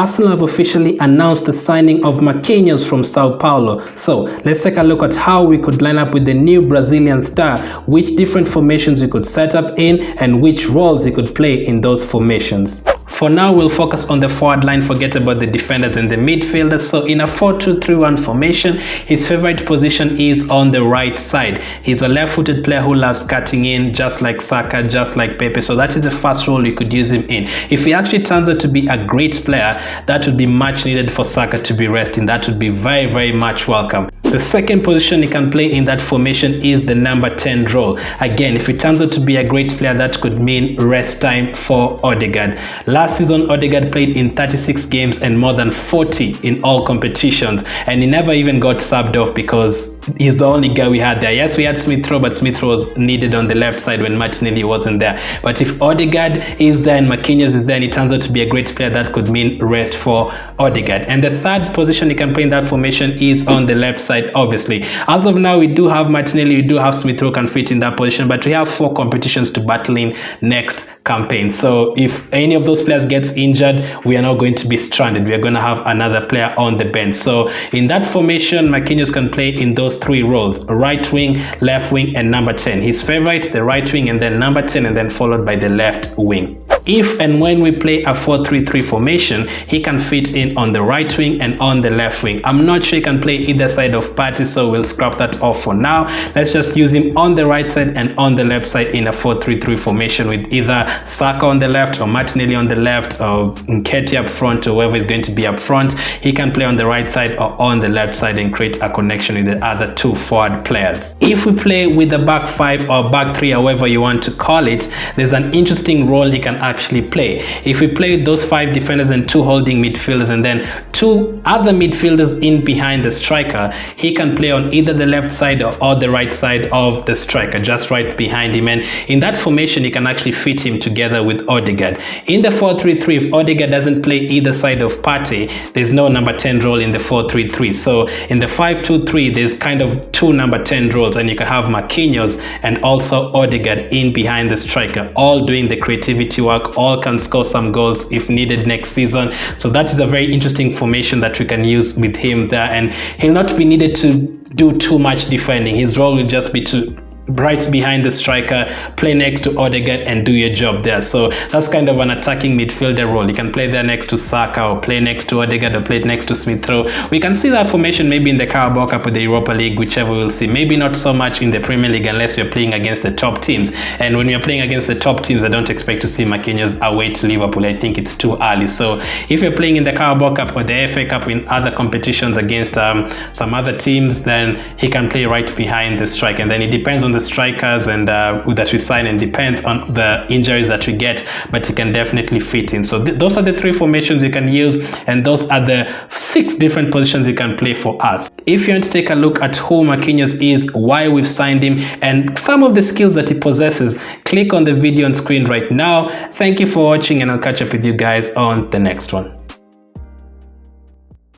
Arsenal have officially announced the signing of Marquinhos from Sao Paulo. So let's take a look at how we could line up with the new Brazilian star, which different formations we could set up in, and which roles he could play in those formations. For now, we'll focus on the forward line, forget about the defenders and the midfielders. So in a 4-2-3-1 formation, his favorite position is on the right side. He's a left-footed player who loves cutting in, just like Saka, just like Pepe. So that is the first role you could use him in. If he actually turns out to be a great player, that would be much needed for Saka to be resting. That would be very, very much welcome. The second position he can play in that formation is the number 10 role. Again, if he turns out to be a great player, that could mean rest time for Odegaard. Last season, Odegaard played in 36 games and more than 40 in all competitions, and he never even got subbed off because he's the only guy we had there. Yes, we had Smith Rowe, but Smith Rowe was needed on the left side when Martinelli wasn't there. But if Odegaard is there and Marquinhos is there and he turns out to be a great player, that could mean rest for Odegaard. And the third position he can play in that formation is on the left side, obviously. As of now, we do have Martinelli, we do have Smith Rowe can fit in that position, but we have 4 competitions to battle in next campaign. So if any of those players gets injured, we are not going to be stranded. We are going to have another player on the bench. So in that formation, Marquinhos can play in those 3 roles: right wing, left wing, and number 10. His favorite, the right wing, and then number 10, and then followed by the left wing. If and when we play a 4-3-3 formation, he can fit in on the right wing and on the left wing. I'm not sure he can play either side of Partey, so we'll scrap that off for now. Let's just use him on the right side and on the left side in a 4-3-3 formation with either Saka on the left or Martinelli on the left or Nketiah up front or whoever is going to be up front. He can play on the right side or on the left side and create a connection with the other 2 forward players. If we play with the back 5 or back 3, however you want to call it, there's an interesting role he can actually play. If we play with those 5 defenders and 2 holding midfielders and then 2 other midfielders in behind the striker, he can play on either the left side or the right side of the striker, just right behind him. And in that formation, you can actually fit him together with Odegaard. In the 4-3-3, if Odegaard doesn't play either side of Partey, there's no number 10 role in the 4-3-3. So in the 5-2-3, there's kind of 2 number 10 roles, and you can have Marquinhos and also Odegaard in behind the striker, all doing the creativity work, all can score some goals if needed next season. So that is a very interesting formation that we can use with him there, and he'll not be needed to do too much defending. His role will just be to right behind the striker, play next to Odegaard and do your job there. So that's kind of an attacking midfielder role. You can play there next to Saka or play next to Odegaard or play next to Smith Rowe. We can see that formation maybe in the Carabao Cup or the Europa League, whichever we'll see. Maybe not so much in the Premier League unless we're playing against the top teams. And when we're playing against the top teams, I don't expect to see Marquinhos away to Liverpool. I think it's too early. So if you're playing in the Carabao Cup or the FA Cup in other competitions against some other teams, then he can play right behind the striker. And then it depends on the strikers and that we sign, and depends on the injuries that we get, but he can definitely fit in. So those are the 3 formations you can use, and those are the 6 different positions you can play for us. If you want to take a look at who Marquinhos is, why we've signed him, and some of the skills that he possesses, click on the video on screen right now. Thank you for watching, and I'll catch up with you guys on the next one.